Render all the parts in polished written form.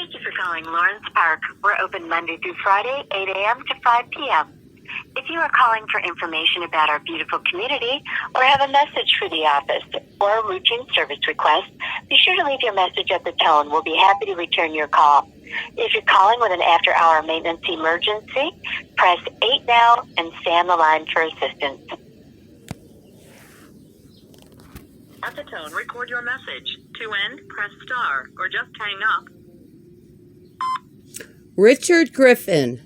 Thank you for calling Lawrence Park. We're open Monday through Friday, 8 a.m. to 5 p.m. If you are calling for information about our beautiful community or have a message for the office or a routine service request, be sure to leave your message at the tone. We'll be happy to return your call. If you're calling with an after-hour maintenance emergency, press 8 now and stay on the line for assistance. At the tone, record your message. To end, press star or just hang up. Richard Griffen,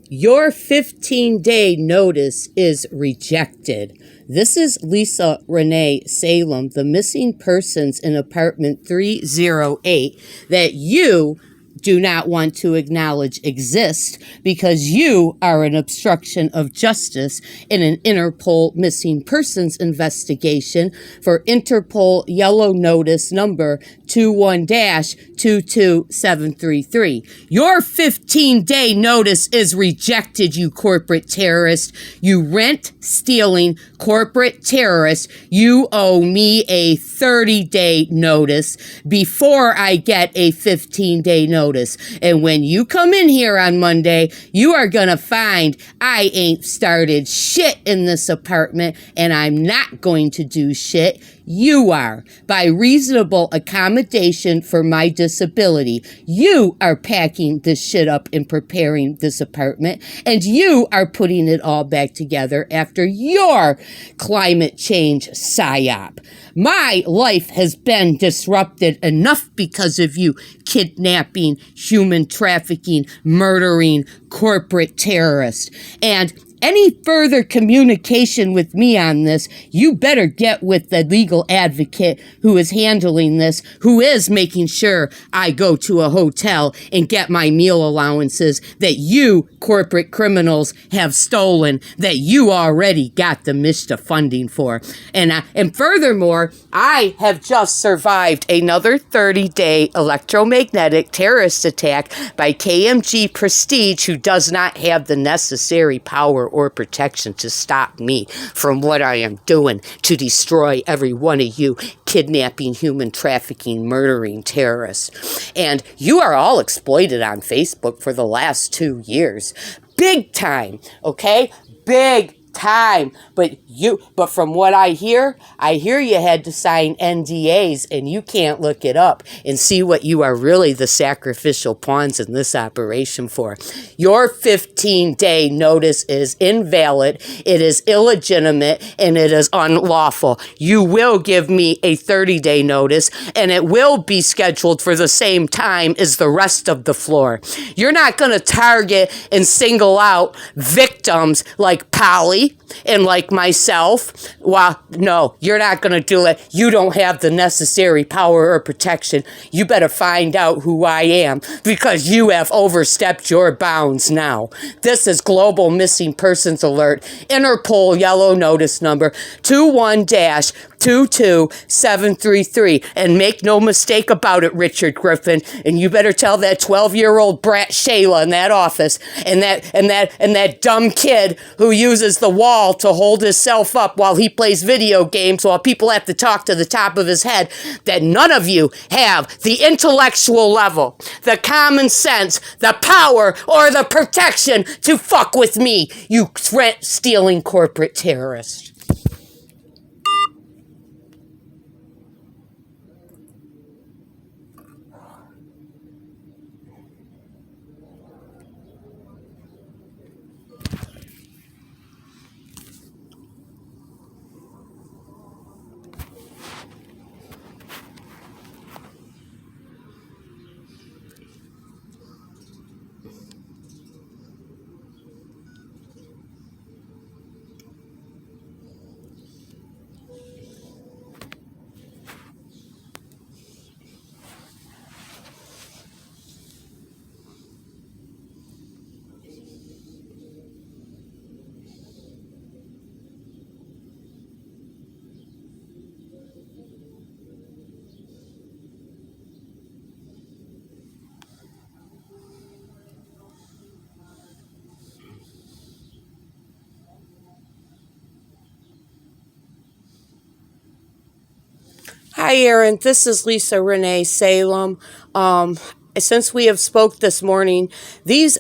your 15-day notice is rejected. This is Lisa Renee Salem, the missing persons in apartment 308 that you do not want to acknowledge exist because you are an obstruction of justice in an Interpol missing persons investigation for Interpol yellow notice number 21-22733. Your 15-day notice is rejected, you corporate terrorist. You rent-stealing corporate terrorist. You owe me a 30-day notice before I get a 15-day notice. And when you come in here on Monday, you are going to find I ain't started shit in this apartment, and I'm not going to do shit. You are. By reasonable accommodation for my disability, you are packing this shit up and preparing this apartment, and you are putting it all back together after your climate change psyop. My life has been disrupted enough because of you kidnapping, human trafficking, murdering corporate terrorists. And any further communication with me on this, you better get with the legal advocate who is handling this, who is making sure I go to a hotel and get my meal allowances that you corporate criminals have stolen, that you already got the MISTA funding for. And furthermore, I have just survived another 30-day electromagnetic terrorist attack by KMG Prestige, who does not have the necessary power or protection to stop me from what I am doing to destroy every one of you kidnapping, human trafficking, murdering terrorists. And you are all exploited on Facebook for the last 2 years. Big time, okay? Big time. But from what I hear you had to sign NDAs, and you can't look it up and see what you are really the sacrificial pawns in this operation for. Your 15-day notice is invalid, it is illegitimate, and it is unlawful. You will give me a 30-day notice, and it will be scheduled for the same time as the rest of the floor. You're not going to target and single out victims like Polly and like myself. Well, no, you're not going to do it. You don't have the necessary power or protection. You better find out who I am, because you have overstepped your bounds now. This is Global Missing Persons Alert, Interpol yellow notice number 21-22733. And make no mistake about it, Richard Griffen, and you better tell that 12-year-old brat Shayla in that office and that dumb kid who uses the wall to hold himself up while he plays video games while people have to talk to the top of his head, that none of you have the intellectual level, the common sense, the power, or the protection to fuck with me, you rent-stealing corporate terrorist. Hi, Aaron. This is Lisa Renee Salem. since we have spoke this morning, these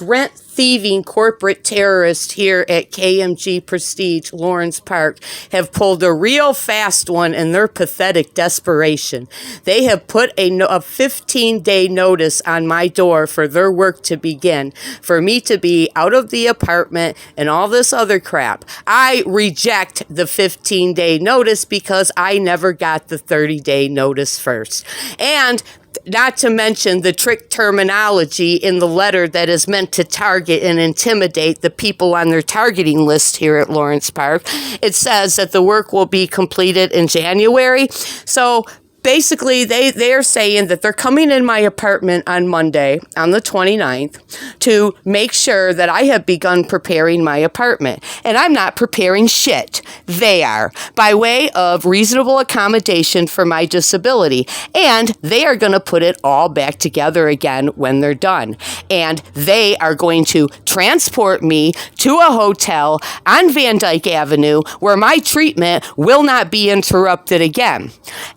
rent thieving corporate terrorists here at KMG Prestige Lawrence Park have pulled a real fast one in their pathetic desperation. They have put a 15-day notice on my door for their work to begin, for me to be out of the apartment and all this other crap. I reject the 15-day notice because I never got the 30-day notice first. And not to mention the trick terminology in the letter that is meant to target and intimidate the people on their targeting list here at Lawrence Park. It says that the work will be completed in January. So basically, they are saying that they're coming in my apartment on Monday, on the 29th, to make sure that I have begun preparing my apartment. And I'm not preparing shit. They are, by way of reasonable accommodation for my disability. And they are going to put it all back together again when they're done. And they are going to transport me to a hotel on Van Dyke Avenue where my treatment will not be interrupted again.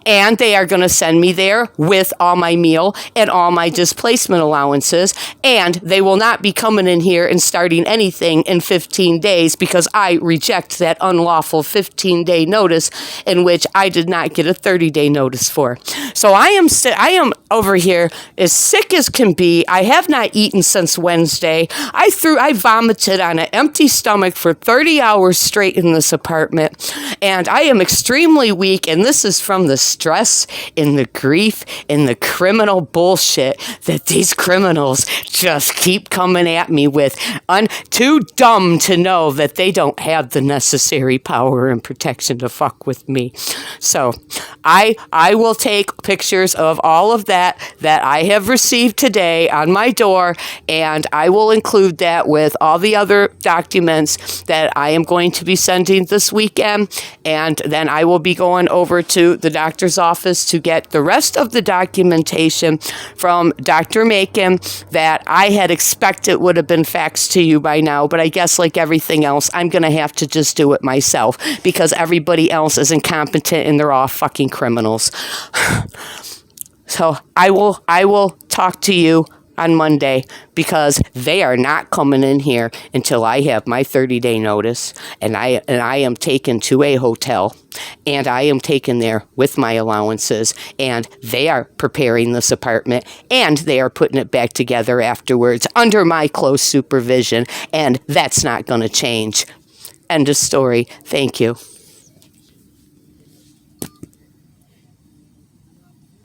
And they are going to send me there with all my meal and all my displacement allowances, and they will not be coming in here and starting anything in 15 days because I reject that unlawful 15-day notice in which I did not get a 30-day notice for. So I am over here as sick as can be. I have not eaten since Wednesday. I vomited on an empty stomach for 30 hours straight in this apartment, and I am extremely weak, and this is from the stress and the grief and the criminal bullshit that these criminals just keep coming at me with. Too dumb to know that they don't have the necessary power and protection to fuck with me. So I will take pictures of all of that I have received today on my door, and I will include that with all the other documents that I am going to be sending this weekend, and then I will be going over to the doctor's office to get the rest of the documentation from Dr. Macon that I had expected would have been faxed to you by now, but I guess like everything else, I'm going to have to just do it myself because everybody else is incompetent and they're all fucking criminals. So I will talk to you on Monday because they are not coming in here until I have my 30-day notice, and I am taken to a hotel, and I am taken there with my allowances, and they are preparing this apartment, and they are putting it back together afterwards under my close supervision, and that's not going to change. End of story. Thank you.